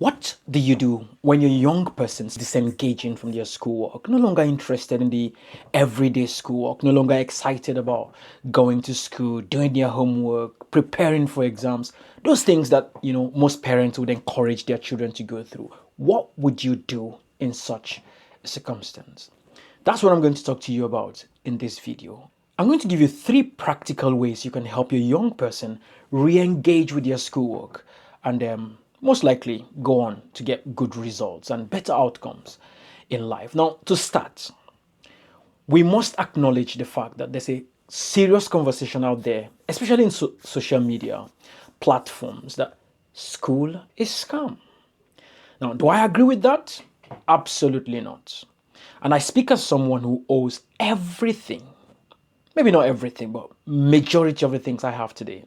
What do you do when your young person's disengaging from their schoolwork, no longer interested in the everyday schoolwork, no longer excited about going to school, doing their homework, preparing for exams, those things that, most parents would encourage their children to go through? What would you do in such a circumstance? That's what I'm going to talk to you about in this video. I'm going to give you 3 practical ways you can help your young person re-engage with their schoolwork and most likely go on to get good results and better outcomes in life. Now, to start, we must acknowledge the fact that there's a serious conversation out there, especially in social media platforms, that school is scam. Now, do I agree with that? Absolutely not. And I speak as someone who owes everything, maybe not everything, but majority of the things I have today,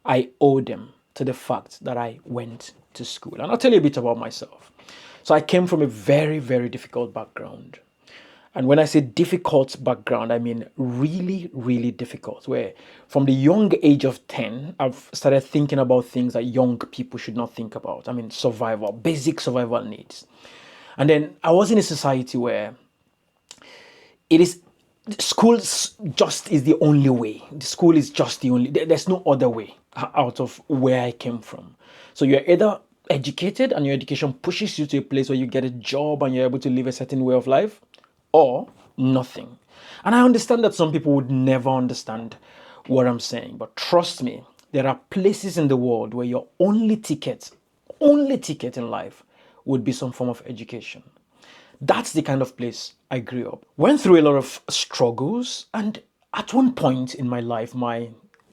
I owe them to the fact that I went to school. And I'll tell you a bit about myself. So I came from a very, very difficult background. And when I say difficult background, I mean really, really difficult, where from the young age of 10, I've started thinking about things that young people should not think about. I mean, survival, basic survival needs. And then I was in a society where it is schools just is the only way. The school is just the only, there's no other way out of where I came from. So you're either educated and your education pushes you to a place where you get a job and you're able to live a certain way of life, or nothing. And I understand that some people would never understand what I'm saying, but trust me, there are places in the world where your only ticket in life would be some form of education. That's the kind of place I grew up. Went through a lot of struggles, and at one point in my life, my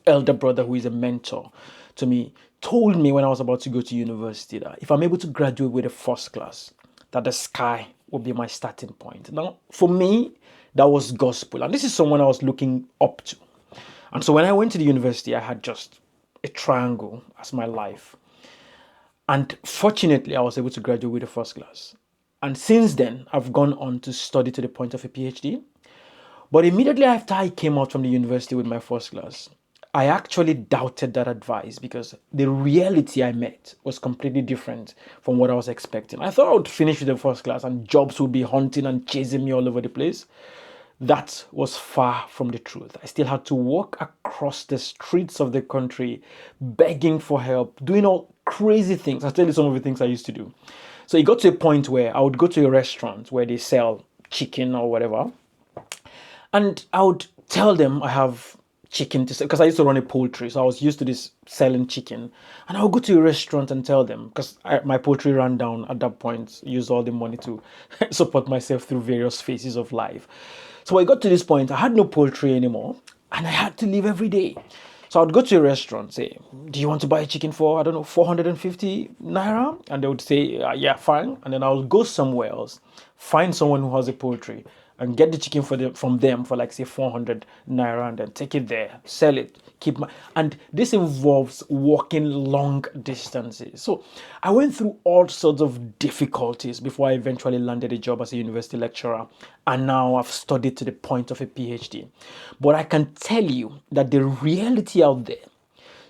elder brother, who is a mentor to me, told me when I was about to go to university that if I'm able to graduate with a first class, that the sky will be my starting point. Now, for me, that was gospel, and this is someone I was looking up to. And so when I went to the university, I had just a triangle as my life. And fortunately, I was able to graduate with a first class. And since then, I've gone on to study to the point of a PhD. But immediately after I came out from the university with my first class, I actually doubted that advice because the reality I met was completely different from what I was expecting. I thought I would finish with the first class and jobs would be hunting and chasing me all over the place. That was far from the truth. I still had to walk across the streets of the country, begging for help, doing all crazy things. I'll tell you some of the things I used to do. So it got to a point where I would go to a restaurant where they sell chicken or whatever, and I would tell them I have chicken to sell because I used to run a poultry, so I was used to this selling chicken. And I would go to a restaurant and tell them because my poultry ran down at that point, used all the money to support myself through various phases of life. So when I got to this point, I had no poultry anymore, and I had to live every day. So I would go to a restaurant, say, do you want to buy a chicken for, I don't know, 450 naira? And they would say, yeah, fine. And then I would go somewhere else, find someone who has a poultry, and get the chicken from them for like say 400 naira, and then take it there, sell it, and this involves walking long distances. So I went through all sorts of difficulties before I eventually landed a job as a university lecturer, and now I've studied to the point of a PhD. But I can tell you that the reality out there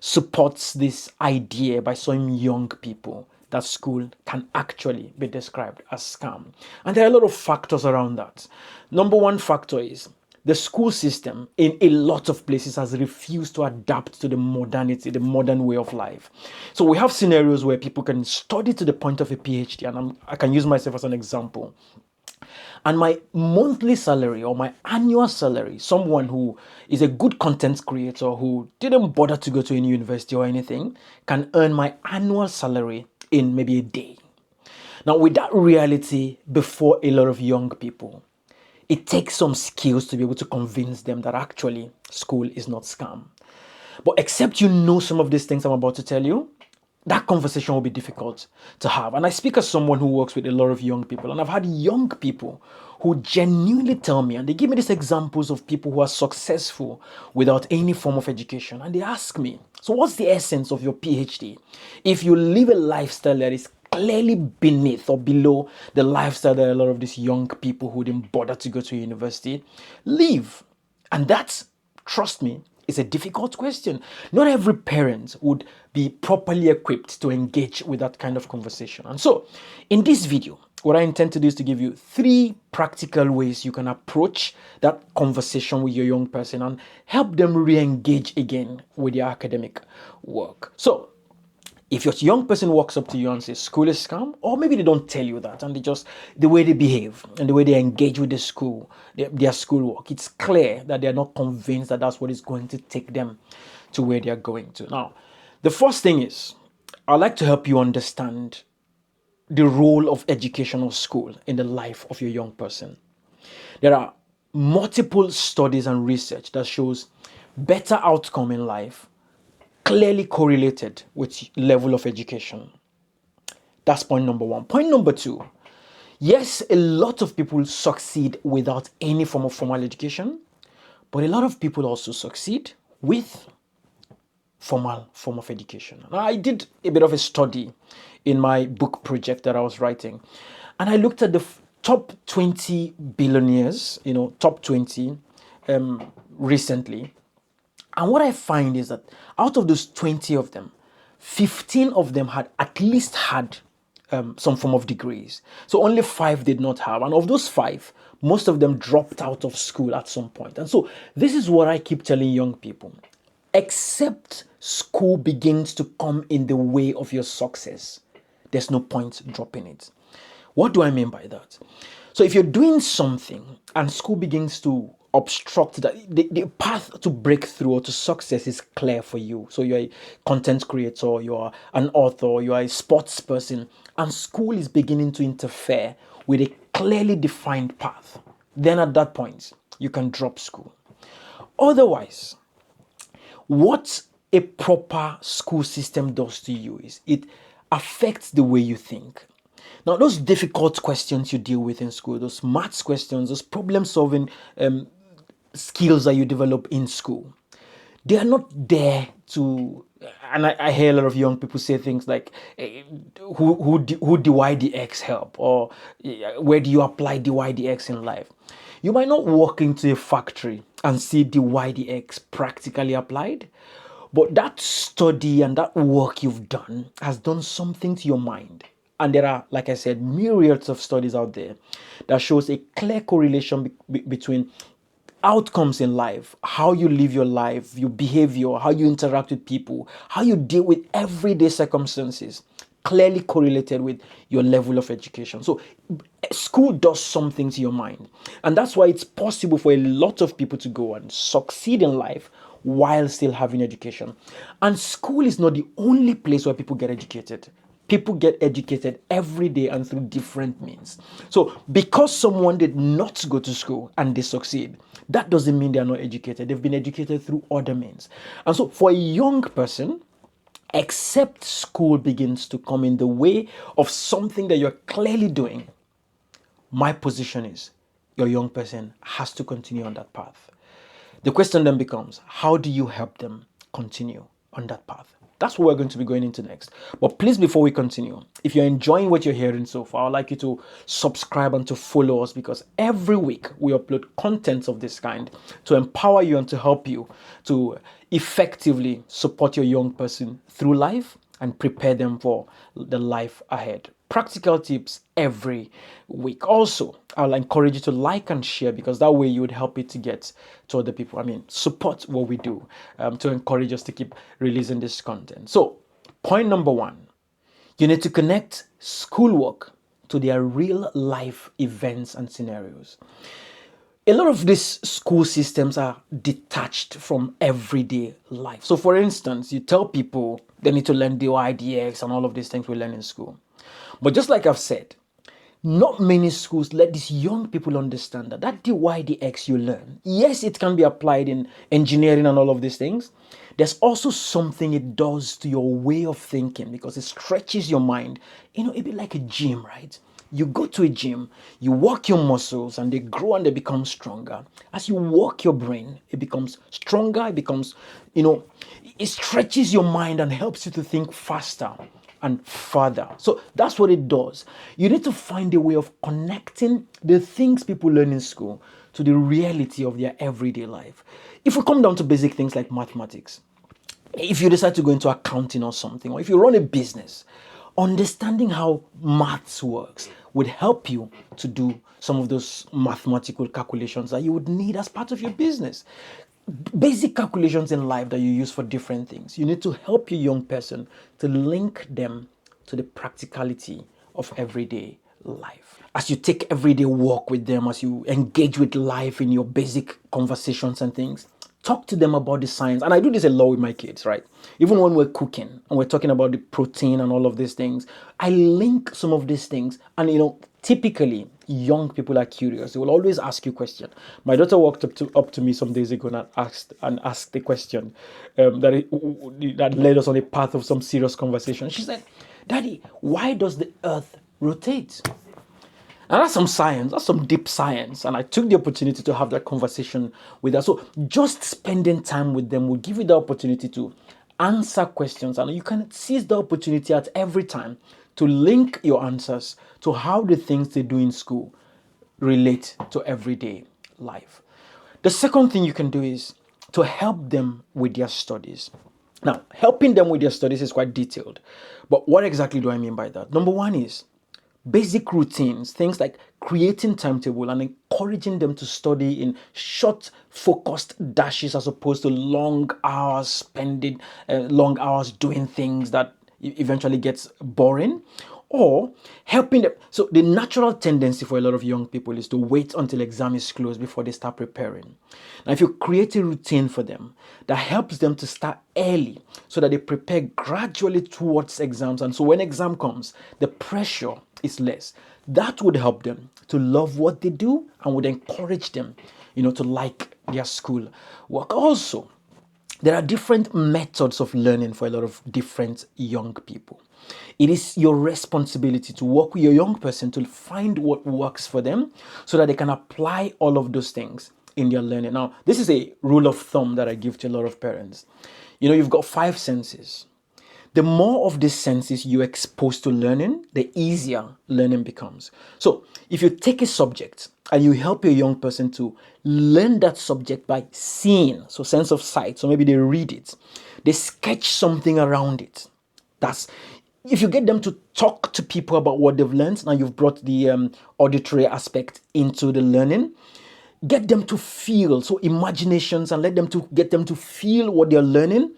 supports this idea by some young people that school can actually be described as scam. And there are a lot of factors around that. Number one factor is the school system in a lot of places has refused to adapt to the modernity, the modern way of life. So we have scenarios where people can study to the point of a PhD, and I can use myself as an example. And my monthly salary or my annual salary, someone who is a good content creator who didn't bother to go to any university or anything, can earn my annual salary in maybe a day. Now, with that reality before a lot of young people, it takes some skills to be able to convince them that actually school is not scam. But except you know some of these things I'm about to tell you, that conversation will be difficult to have. And I speak as someone who works with a lot of young people, and I've had young people who genuinely tell me, and they give me these examples of people who are successful without any form of education. And they ask me, so what's the essence of your PhD? If you live a lifestyle that is clearly beneath or below the lifestyle that a lot of these young people who didn't bother to go to university live. And that's, trust me, It's a difficult question. Not every parent would be properly equipped to engage with that kind of conversation. And so, in this video, what I intend to do is to give you 3 practical ways you can approach that conversation with your young person and help them re-engage again with their academic work. So, if your young person walks up to you and says school is scam, or maybe they don't tell you that and they just, the way they behave and the way they engage with the school, their schoolwork, it's clear that they're not convinced that that's what is going to take them to where they're going to. Now, the first thing is, I'd like to help you understand the role of educational school in the life of your young person. There are multiple studies and research that shows better outcome in life clearly correlated with level of education. That's point number 1. Point number 2, yes, a lot of people succeed without any form of formal education, but a lot of people also succeed with formal form of education. Now, I did a bit of a study in my book project that I was writing, and I looked at the top 20 billionaires, top 20 recently. And what I find is that out of those 20 of them, 15 of them had at least had some form of degrees. So only 5 did not have. And of those 5, most of them dropped out of school at some point. And so this is what I keep telling young people. Except school begins to come in the way of your success, there's no point dropping it. What do I mean by that? So if you're doing something and school begins to obstruct that, the path to breakthrough or to success is clear for you. So you're a content creator, you're an author, you're a sports person, and school is beginning to interfere with a clearly defined path. Then at that point, you can drop school. Otherwise, what a proper school system does to you is it affects the way you think. Now, those difficult questions you deal with in school, those maths questions, those problem solving skills that you develop in school, they are not there to, and I hear a lot of young people say things like, who dy dx help, or where do you apply dy dx in life? You might not walk into a factory and see dy dx practically applied, but that study and that work you've done has done something to your mind. And there are, like I said, myriads of studies out there that shows a clear correlation between outcomes in life, how you live your life, your behavior, how you interact with people, how you deal with everyday circumstances, clearly correlated with your level of education. So school does something to your mind. And that's why it's possible for a lot of people to go and succeed in life while still having education. And school is not the only place where people get educated. People get educated every day and through different means. So because someone did not go to school and they succeed, that doesn't mean they are not educated. They've been educated through other means. And so for a young person, except school begins to come in the way of something that you're clearly doing, my position is your young person has to continue on that path. The question then becomes, how do you help them continue on that path? That's what we're going to be going into next. But please, before we continue, if you're enjoying what you're hearing so far, I'd like you to subscribe and to follow us, because every week we upload content of this kind to empower you and to help you to effectively support your young person through life and prepare them for the life ahead. Practical tips every week. Also, I'll encourage you to like and share, because that way you would help it to get to other people. Support what we do to encourage us to keep releasing this content. So, point number 1, you need to connect schoolwork to their real life events and scenarios. A lot of these school systems are detached from everyday life. So, for instance, you tell people they need to learn DY, DX, and all of these things we learn in school. But just like I've said, not many schools let these young people understand that dy dx you learn, yes, it can be applied in engineering and all of these things. There's also something it does to your way of thinking, because it stretches your mind. A bit like a gym, right? You go to a gym, you work your muscles and they grow and they become stronger. As you work your brain, it becomes stronger, it becomes, it stretches your mind and helps you to think faster and further. So that's what it does. You need to find a way of connecting the things people learn in school to the reality of their everyday life. If we come down to basic things like mathematics, if you decide to go into accounting or something, or if you run a business, understanding how maths works would help you to do some of those mathematical calculations that you would need as part of your business. Basic calculations in life that you use for different things. You need to help your young person to link them to the practicality of everyday life. As you take everyday walk with them, as you engage with life in your basic conversations and things, talk to them about the science. And I do this a lot with my kids, right? Even when we're cooking and we're talking about the protein and all of these things, I link some of these things. And typically young people are curious. They will always ask you questions. My daughter walked up to me some days ago and asked the question that led us on a path of some serious conversation. She said, "Daddy, why does the earth rotate?" And that's some science, that's some deep science. And I took the opportunity to have that conversation with her. So just spending time with them will give you the opportunity to answer questions. And you can seize the opportunity at every time to link your answers to how the things they do in school relate to everyday life. The second thing you can do is to help them with their studies. Now, helping them with their studies is quite detailed. But what exactly do I mean by that? Number one is basic routines, things like creating timetable and encouraging them to study in short, focused dashes as opposed to long hours doing things that eventually gets boring, or helping them. So the natural tendency for a lot of young people is to wait until exam is closed before they start preparing. Now, if you create a routine for them that helps them to start early so that they prepare gradually towards exams, and so when exam comes, the pressure is less, that would help them to love what they do and would encourage them, to like their school work. Also, there are different methods of learning for a lot of different young people. It is your responsibility to work with your young person to find what works for them so that they can apply all of those things in their learning. Now, this is a rule of thumb that I give to a lot of parents. You've got 5 senses. The more of these senses you expose to learning, the easier learning becomes. So if you take a subject and you help your young person to learn that subject by seeing, so sense of sight, so maybe they read it, they sketch something around it. That's if you get them to talk to people about what they've learned. Now you've brought the auditory aspect into the learning. Get them to feel, so imaginations, and get them to feel what they're learning.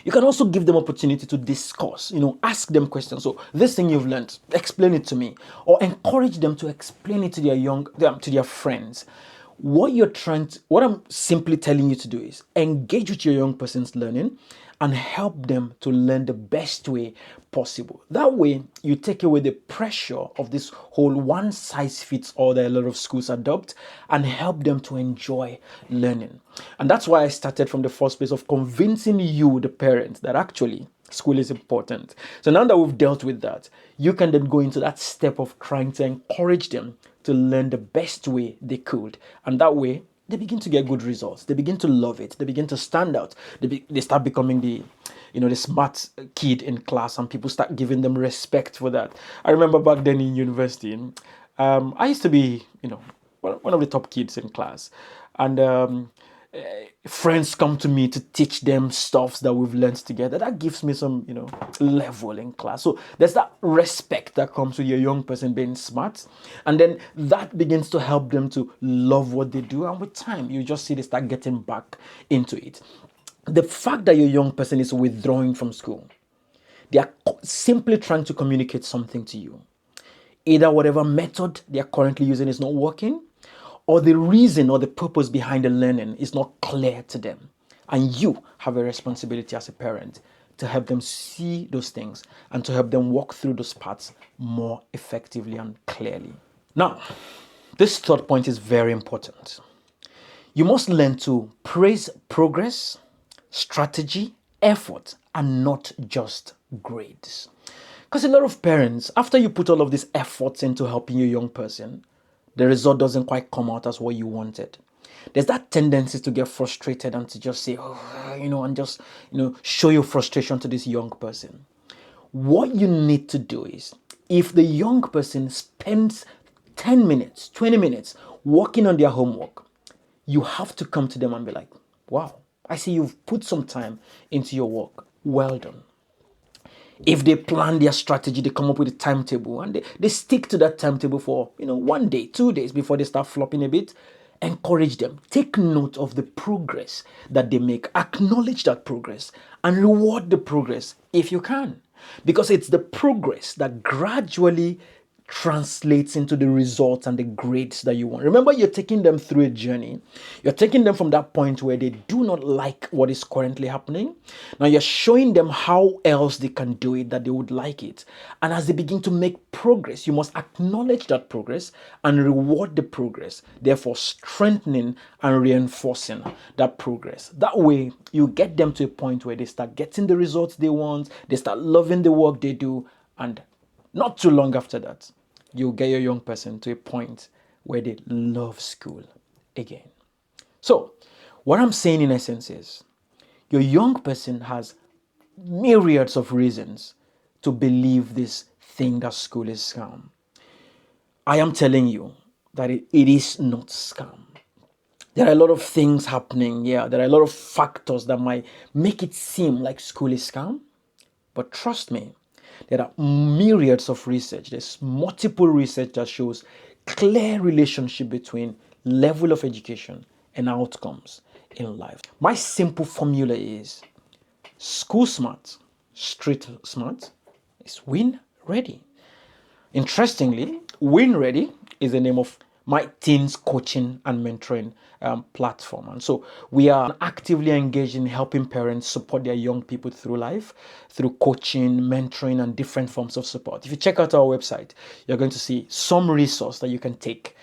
You can also give them opportunity to discuss, ask them questions. So this thing you've learned, explain it to me, or encourage them to explain it to their friends. What I'm simply telling you to do is engage with your young person's learning and help them to learn the best way possible. That way, you take away the pressure of this whole one size fits all that a lot of schools adopt and help them to enjoy learning. And that's why I started from the first place of convincing you, the parent, that actually school is important. So now that we've dealt with that, you can then go into that step of trying to encourage them to learn the best way they could. And that way, they begin to get good results. They begin to love it. They begin to stand out. They start becoming the smart kid in class, and people start giving them respect for that. I remember back then in university, I used to be, one of the top kids in class, and friends come to me to teach them stuffs that we've learned together. That gives me some, level in class. So there's that respect that comes with your young person being smart. And then that begins to help them to love what they do. And with time, you just see they start getting back into it. The fact that your young person is withdrawing from school, they are simply trying to communicate something to you. Either whatever method they are currently using is not working, or the reason or the purpose behind the learning is not clear to them. And you have a responsibility as a parent to help them see those things and to help them walk through those paths more effectively and clearly. Now, this third point is very important. You must learn to praise progress, strategy, effort, and not just grades. Because a lot of parents, after you put all of these efforts into helping your young person, the result doesn't quite come out as what you wanted. There's that tendency to get frustrated and to just say, and just, show your frustration to this young person. What you need to do is, if the young person spends 10 minutes, 20 minutes working on their homework, you have to come to them and be like, wow, I see you've put some time into your work. Well done. If they plan their strategy, they come up with a timetable and they stick to that timetable for 1 day, 2 days before they start flopping a bit. Encourage them. Take note of the progress that they make. Acknowledge that progress and reward the progress if you can. Because it's the progress that gradually translates into the results and the grades that you want. Remember, you're taking them through a journey. You're taking them from that point where they do not like what is currently happening. Now you're showing them how else they can do it that they would like it. And as they begin to make progress, you must acknowledge that progress and reward the progress, therefore strengthening and reinforcing that progress. That way, you get them to a point where they start getting the results they want, they start loving the work they do, and not too long after that, you'll get your young person to a point where they love school again. So, what I'm saying in essence is, your young person has myriads of reasons to believe this thing that school is scam. I am telling you that it is not scam. There are a lot of things happening. Yeah, there are a lot of factors that might make it seem like school is scam. But trust me, there are myriads of research. There's multiple research that shows clear relationship between level of education and outcomes in life. My simple formula is school smart, street smart is win ready. Interestingly, Win Ready is the name of my teens coaching and mentoring platform. And so we are actively engaged in helping parents support their young people through life, through coaching, mentoring, and different forms of support. If you check out our website, you're going to see some resource that you can take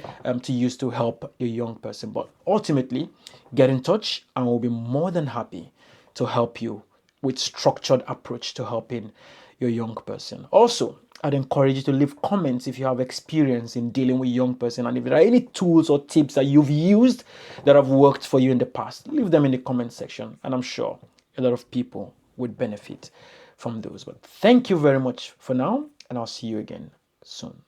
to use to help your young person. But ultimately, get in touch and we'll be more than happy to help you with structured approach to helping your young person. Also, I'd encourage you to leave comments if you have experience in dealing with young person, and if there are any tools or tips that you've used that have worked for you in the past, leave them in the comment section, and I'm sure a lot of people would benefit from those. But thank you very much for now, and I'll see you again soon.